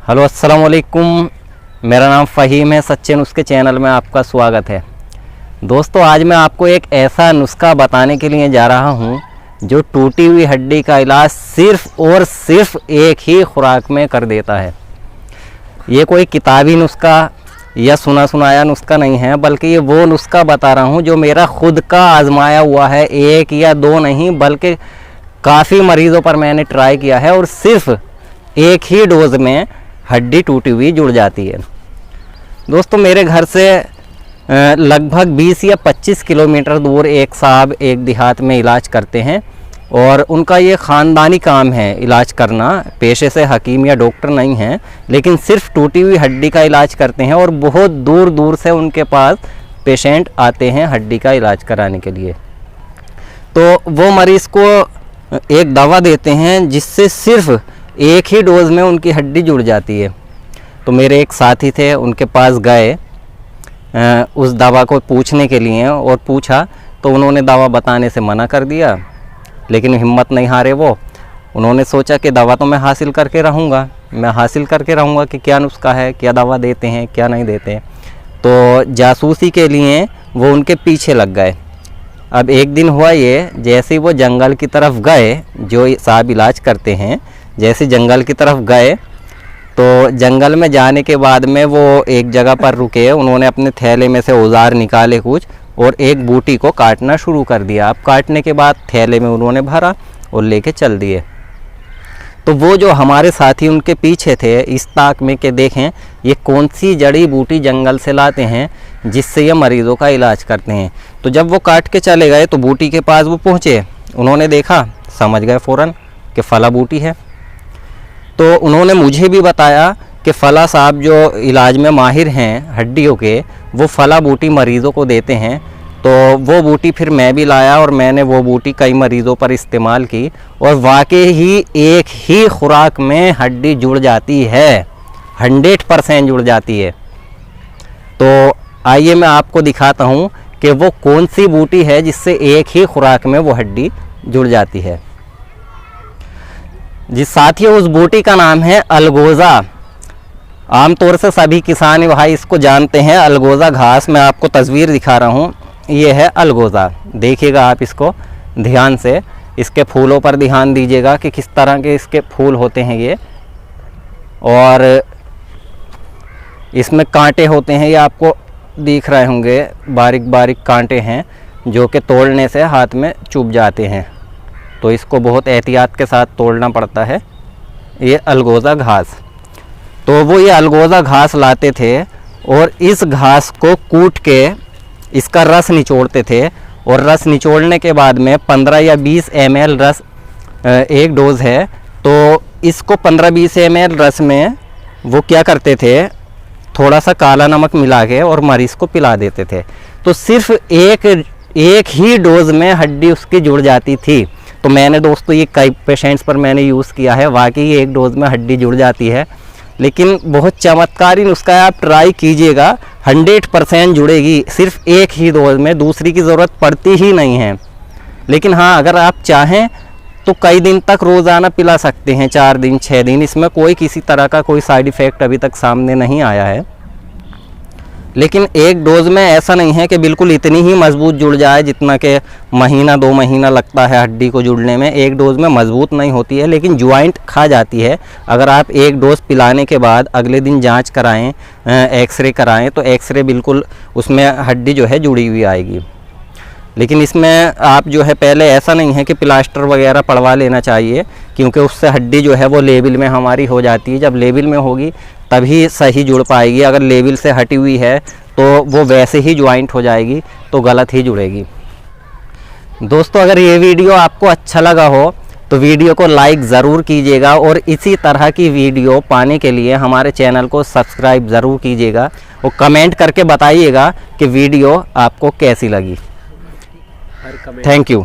Hello अस्सलाम वालेकुम, मेरा नाम फ़हीम है। सच्चे नुस्खे चैनल में आपका स्वागत है। दोस्तों, आज मैं आपको एक ऐसा नुस्खा बताने के लिए जा रहा हूं जो टूटी हुई हड्डी का इलाज सिर्फ़ और सिर्फ एक ही खुराक में कर देता है। ये कोई किताबी नुस्खा या सुना सुनाया नुस्खा नहीं है, बल्कि ये वो नुस्खा बता रहा हूँ जो मेरा खुद का आजमाया हुआ है। एक या दो नहीं बल्कि काफ़ी मरीज़ों पर मैंने ट्राई किया है और सिर्फ एक ही डोज में हड्डी टूटी हुई जुड़ जाती है। दोस्तों, मेरे घर से लगभग 20 या 25 किलोमीटर दूर एक साहब एक देहात में इलाज करते हैं और उनका ये ख़ानदानी काम है इलाज करना। पेशे से हकीम या डॉक्टर नहीं हैं, लेकिन सिर्फ टूटी हुई हड्डी का इलाज करते हैं और बहुत दूर दूर से उनके पास पेशेंट आते हैं हड्डी का इलाज कराने के लिए। तो वो मरीज़ को एक दवा देते हैं जिससे सिर्फ एक ही डोज में उनकी हड्डी जुड़ जाती है। तो मेरे एक साथी थे, उनके पास गए उस दवा को पूछने के लिए और पूछा तो उन्होंने दवा बताने से मना कर दिया, लेकिन हिम्मत नहीं हारे वो। उन्होंने सोचा कि दवा तो मैं हासिल करके रहूँगा कि क्या नुस्खा है, क्या दवा देते हैं, क्या नहीं देते हैं। तो जासूसी के लिए वो उनके पीछे लग गए। अब एक दिन हुआ ये, जैसे ही वो जंगल की तरफ गए, जो साहब इलाज करते हैं, जैसे जंगल की तरफ गए तो जंगल में जाने के बाद में वो एक जगह पर रुके। उन्होंने अपने थैले में से औजार निकाले कुछ और एक बूटी को काटना शुरू कर दिया। अब काटने के बाद थैले में उन्होंने भरा और लेके चल दिए। तो वो जो हमारे साथी उनके पीछे थे, इस ताक में कि देखें ये कौन सी जड़ी बूटी जंगल से लाते हैं जिससे ये मरीज़ों का इलाज करते हैं। तो जब वो काट के चले गए तो बूटी के पास वो पहुँचे, उन्होंने देखा, समझ गए फ़ौरन कि फला बूटी है। तो उन्होंने मुझे भी बताया कि फ़ला साहब जो इलाज में माहिर हैं हड्डियों के, वो फ़ला बूटी मरीज़ों को देते हैं। तो वो बूटी फिर मैं भी लाया और मैंने वो बूटी कई मरीज़ों पर इस्तेमाल की और वाकई ही एक ही खुराक में हड्डी जुड़ जाती है, 100% जुड़ जाती है। तो आइए मैं आपको दिखाता हूँ कि वो कौन सी बूटी है जिससे एक ही खुराक में वो हड्डी जुड़ जाती है। जिस साथियों, उस बूटी का नाम है अलगोज़ा। आमतौर से सभी किसान भाई इसको जानते हैं, अलगोज़ा घास। मैं आपको तस्वीर दिखा रहा हूँ, ये है अलगोज़ा। देखिएगा आप इसको ध्यान से, इसके फूलों पर ध्यान दीजिएगा कि किस तरह के इसके फूल होते हैं ये, और इसमें कांटे होते हैं, ये आपको दिख रहे होंगे, बारीक बारीक कांटे हैं जो कि तोड़ने से हाथ में चुभ जाते हैं। तो इसको बहुत एहतियात के साथ तोड़ना पड़ता है। ये अलगोज़ा घास, तो वो ये अलगोज़ा घास लाते थे और इस घास को कूट के इसका रस निचोड़ते थे और रस निचोड़ने के बाद में 15 या 20 ml रस एक डोज़ है। तो इसको 15-20 ml रस में वो क्या करते थे, थोड़ा सा काला नमक मिला के और मरीज़ को पिला देते थे। तो सिर्फ एक ही डोज़ में हड्डी उसकी जुड़ जाती थी। तो मैंने दोस्तों ये कई पेशेंट्स पर मैंने यूज़ किया है, वाकई एक डोज़ में हड्डी जुड़ जाती है। लेकिन बहुत चमत्कारी नुस्खा है, आप ट्राई कीजिएगा, 100% जुड़ेगी सिर्फ एक ही डोज में, दूसरी की ज़रूरत पड़ती ही नहीं है। लेकिन हाँ, अगर आप चाहें तो कई दिन तक रोज़ाना पिला सकते हैं, 4 दिन 6 दिन। इसमें कोई किसी तरह का कोई साइड इफ़ेक्ट अभी तक सामने नहीं आया है। लेकिन एक डोज़ में ऐसा नहीं है कि बिल्कुल इतनी ही मजबूत जुड़ जाए जितना कि महीना 2 महीना लगता है हड्डी को जुड़ने में। एक डोज़ में मजबूत नहीं होती है, लेकिन ज्वाइंट खा जाती है। अगर आप एक डोज़ पिलाने के बाद अगले दिन जांच कराएं, एक्सरे कराएं, तो एक्सरे बिल्कुल उसमें हड्डी जो है जुड़ी हुई आएगी। लेकिन इसमें आप जो है पहले ऐसा नहीं है कि प्लास्टर वगैरह पड़वा लेना चाहिए, क्योंकि उससे हड्डी जो है वो लेवल में हमारी हो जाती है। जब लेवल में होगी तभी सही जुड़ पाएगी। अगर लेवल से हटी हुई है तो वो वैसे ही ज्वाइंट हो जाएगी, तो गलत ही जुड़ेगी। दोस्तों, अगर ये वीडियो आपको अच्छा लगा हो तो वीडियो को लाइक ज़रूर कीजिएगा और इसी तरह की वीडियो पाने के लिए हमारे चैनल को सब्सक्राइब ज़रूर कीजिएगा और कमेंट करके बताइएगा कि वीडियो आपको कैसी लगी। Thank you.